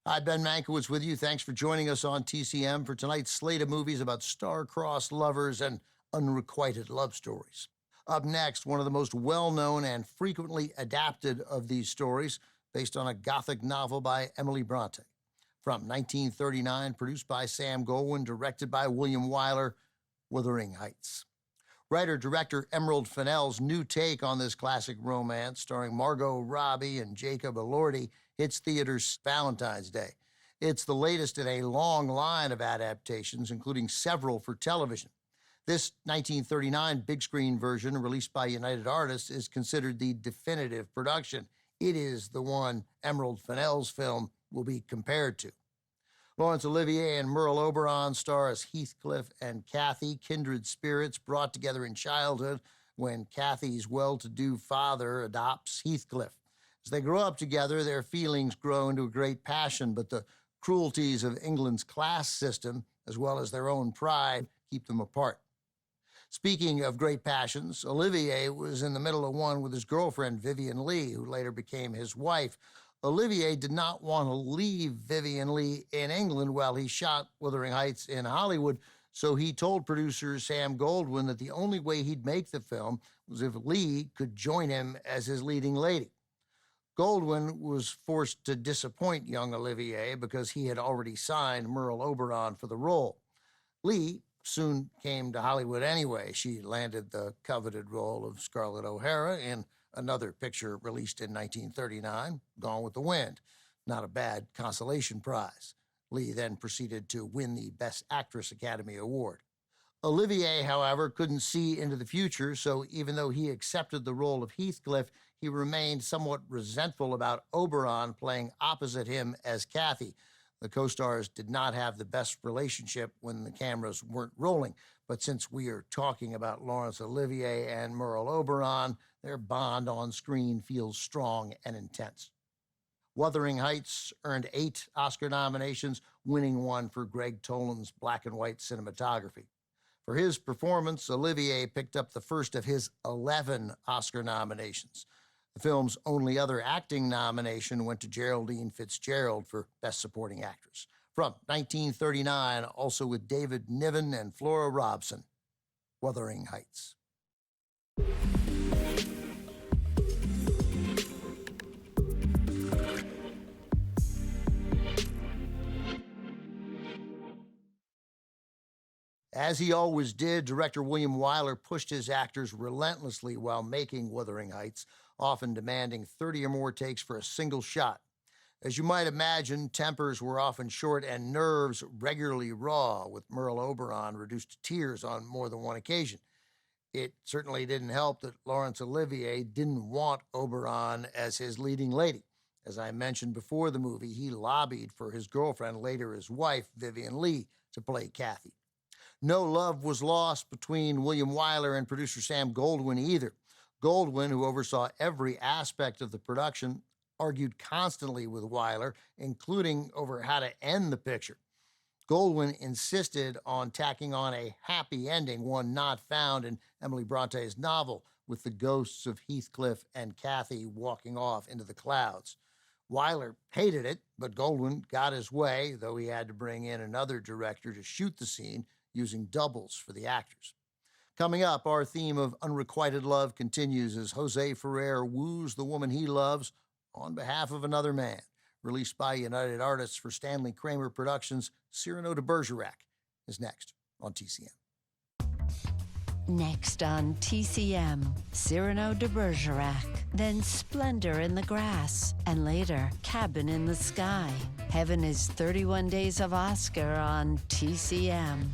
Hi, Ben Mankiewicz with you. Thanks for joining us on TCM for tonight's slate of movies about star-crossed lovers and unrequited love stories. Up next, one of the most well-known and frequently adapted of these stories, based on a Gothic novel by Emily Bronte. From 1939, produced by Sam Goldwyn, directed by William Wyler, Wuthering Heights. Writer-director Emerald Fennell's new take on this classic romance, starring Margot Robbie and Jacob Elordi, hits theaters Valentine's Day. It's the latest in a long line of adaptations, including several for television. This 1939 big-screen version, released by United Artists, is considered the definitive production. It is the one Emerald Fennell's film will be compared to. Laurence Olivier and Merle Oberon star as Heathcliff and Cathy, kindred spirits brought together in childhood when Cathy's well-to-do father adopts Heathcliff. As they grow up together, their feelings grow into a great passion, but the cruelties of England's class system, as well as their own pride, keep them apart. Speaking of great passions, Olivier was in the middle of one with his girlfriend, Vivien Leigh, who later became his wife. Olivier did not want to leave Vivien Leigh in England while he shot Wuthering Heights in Hollywood, so he told producer Sam Goldwyn that the only way he'd make the film was if Leigh could join him as his leading lady. Goldwyn was forced to disappoint young Olivier because he had already signed Merle Oberon for the role. Leigh soon came to Hollywood anyway. She landed the coveted role of Scarlett O'Hara in another picture released in 1939, Gone with the Wind. Not a bad consolation prize. Leigh then proceeded to win the Best Actress Academy Award. Olivier, however, couldn't see into the future, so even though he accepted the role of Heathcliff, he remained somewhat resentful about Oberon playing opposite him as Cathy. The co-stars did not have the best relationship when the cameras weren't rolling, but since we are talking about Laurence Olivier and Merle Oberon, their bond on screen feels strong and intense. Wuthering Heights earned 8 Oscar nominations, winning one for Greg Toland's black and white cinematography. For his performance, Olivier picked up the first of his 11 Oscar nominations. The film's only other acting nomination went to Geraldine Fitzgerald for Best Supporting Actress. From 1939, also with David Niven and Flora Robson, Wuthering Heights. As he always did, director William Wyler pushed his actors relentlessly while making Wuthering Heights, often demanding 30 or more takes for a single shot. As you might imagine, tempers were often short and nerves regularly raw, with Merle Oberon reduced to tears on more than one occasion. It certainly didn't help that Laurence Olivier didn't want Oberon as his leading lady. As I mentioned before the movie, he lobbied for his girlfriend, later his wife, Vivien Leigh, to play Cathy. No love was lost between William Wyler and producer Sam Goldwyn either. Goldwyn, who oversaw every aspect of the production, argued constantly with Wyler, including over how to end the picture. Goldwyn insisted on tacking on a happy ending, one not found in Emily Bronte's novel, with the ghosts of Heathcliff and Cathy walking off into the clouds. Wyler hated it, but Goldwyn got his way, though he had to bring in another director to shoot the scene, using doubles for the actors. Coming up, our theme of unrequited love continues as Jose Ferrer woos the woman he loves on behalf of another man. Released by United Artists for Stanley Kramer Productions, Cyrano de Bergerac is next on TCM. Next on TCM, Cyrano de Bergerac, then Splendor in the Grass, and later Cabin in the Sky. Heaven is 31 Days of Oscar on TCM.